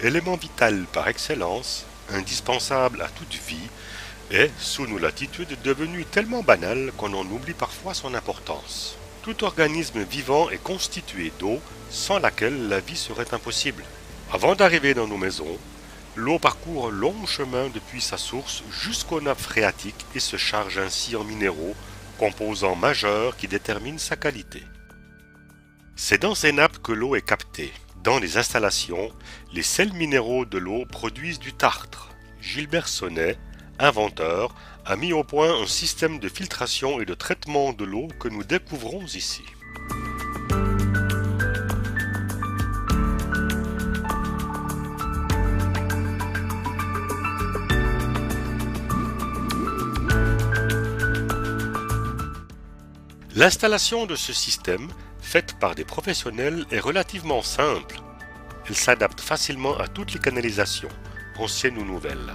Élément vital par excellence, indispensable à toute vie, est, sous nos latitudes, devenu tellement banal qu'on en oublie parfois son importance. Tout organisme vivant est constitué d'eau, sans laquelle la vie serait impossible. Avant d'arriver dans nos maisons, l'eau parcourt un long chemin depuis sa source jusqu'aux nappes phréatiques et se charge ainsi en minéraux, composants majeurs qui déterminent sa qualité. C'est dans ces nappes que l'eau est captée. Dans les installations, les sels minéraux de l'eau produisent du tartre. Gilbert Sonnet, inventeur, a mis au point un système de filtration et de traitement de l'eau que nous découvrons ici. L'installation de ce système, faite par des professionnels, est relativement simple. Elle s'adapte facilement à toutes les canalisations, anciennes ou nouvelles.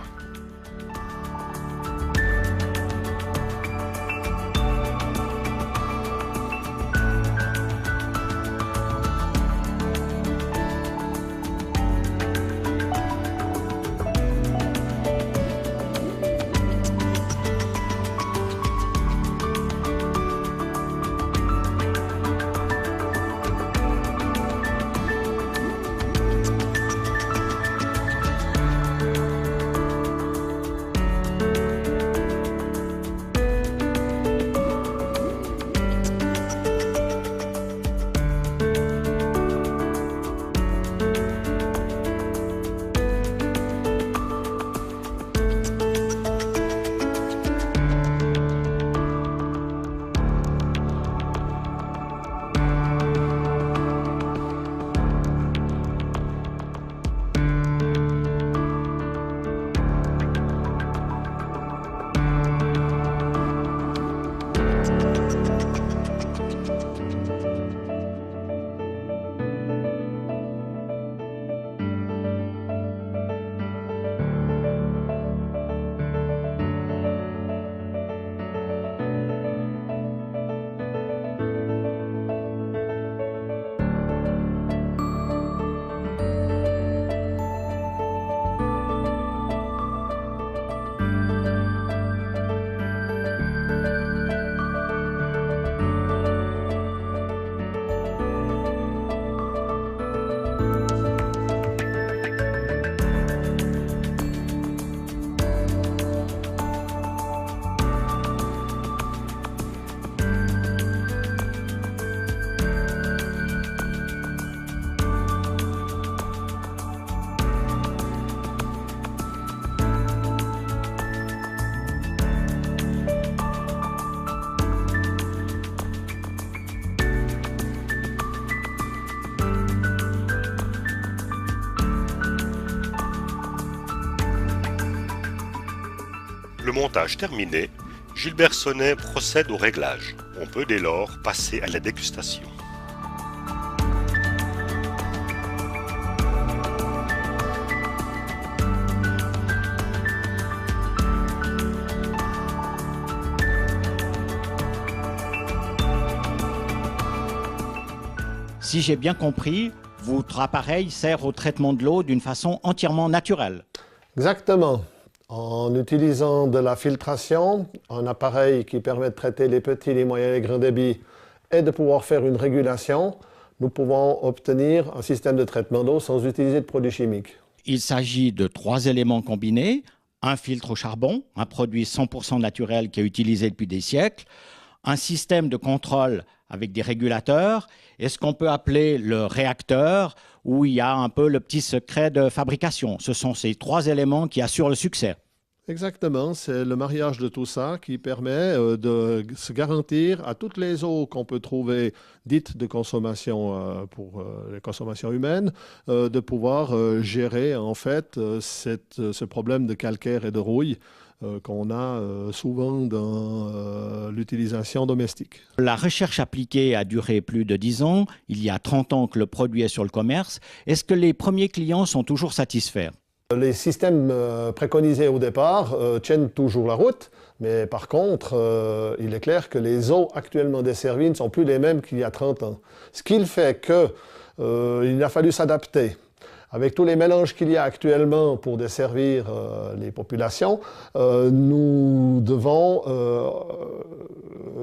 Le montage terminé, Gilbert Sonnet procède au réglage. On peut dès lors passer à la dégustation. Si j'ai bien compris, votre appareil sert au traitement de l'eau d'une façon entièrement naturelle. Exactement. En utilisant de la filtration, un appareil qui permet de traiter les petits, les moyens et les grands débits et de pouvoir faire une régulation, nous pouvons obtenir un système de traitement d'eau sans utiliser de produits chimiques. Il s'agit de 3 éléments combinés, un filtre au charbon, un produit 100% naturel qui est utilisé depuis des siècles, un système de contrôle avec des régulateurs et ce qu'on peut appeler le réacteur où il y a un peu le petit secret de fabrication. Ce sont ces 3 éléments qui assurent le succès. Exactement, c'est le mariage de tout ça qui permet de se garantir à toutes les eaux qu'on peut trouver dites de consommation pour les consommations humaines, de pouvoir gérer en fait ce problème de calcaire et de rouille qu'on a souvent dans l'utilisation domestique. La recherche appliquée a duré plus de 10 ans. Il y a 30 ans que le produit est sur le commerce. Est-ce que les premiers clients sont toujours satisfaits ? Les systèmes préconisés au départ tiennent toujours la route, mais par contre, il est clair que les eaux actuellement desservies ne sont plus les mêmes qu'il y a 30 ans. Ce qui fait qu'il a fallu s'adapter avec tous les mélanges qu'il y a actuellement pour desservir les populations, nous devons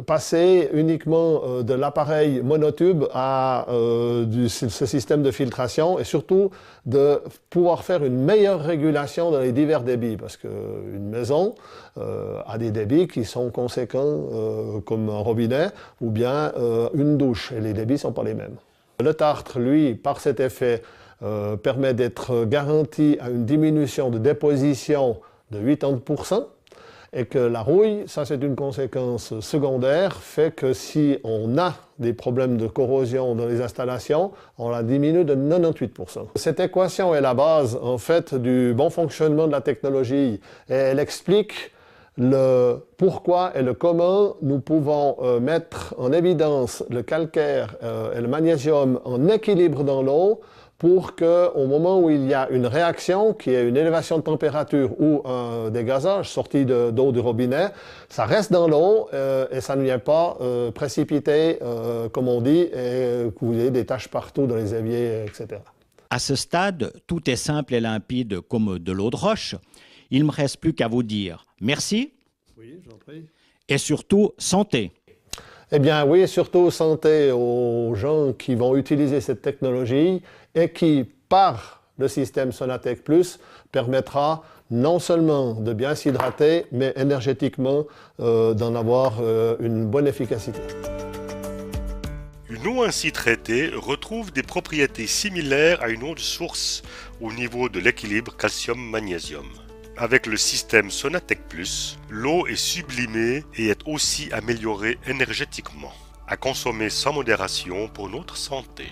passer uniquement de l'appareil monotube à ce système de filtration et surtout de pouvoir faire une meilleure régulation dans les divers débits parce qu'une maison a des débits qui sont conséquents comme un robinet ou bien une douche et les débits ne sont pas les mêmes. Le tartre, lui, par cet effet, permet d'être garanti à une diminution de déposition de 80%. Et que la rouille, ça c'est une conséquence secondaire, fait que si on a des problèmes de corrosion dans les installations, on la diminue de 98%. Cette équation est la base en fait du bon fonctionnement de la technologie et elle explique le pourquoi et le comment nous pouvons mettre en évidence le calcaire et le magnésium en équilibre dans l'eau pour qu'au moment où il y a une réaction, qui est une élévation de température ou un dégazage sorti d'eau du robinet, ça reste dans l'eau et ça ne vient pas précipiter, comme on dit, et couler des taches partout dans les éviers, etc. À ce stade, tout est simple et limpide comme de l'eau de roche. Il ne me reste plus qu'à vous dire merci. Oui, j'en prie. Et surtout, santé. Eh bien oui, surtout santé aux gens qui vont utiliser cette technologie et qui, par le système Sonatec Plus, permettra non seulement de bien s'hydrater, mais énergétiquement d'en avoir une bonne efficacité. Une eau ainsi traitée retrouve des propriétés similaires à une eau de source au niveau de l'équilibre calcium-magnésium. Avec le système Sonatec Plus, l'eau est sublimée et est aussi améliorée énergétiquement, à consommer sans modération pour notre santé.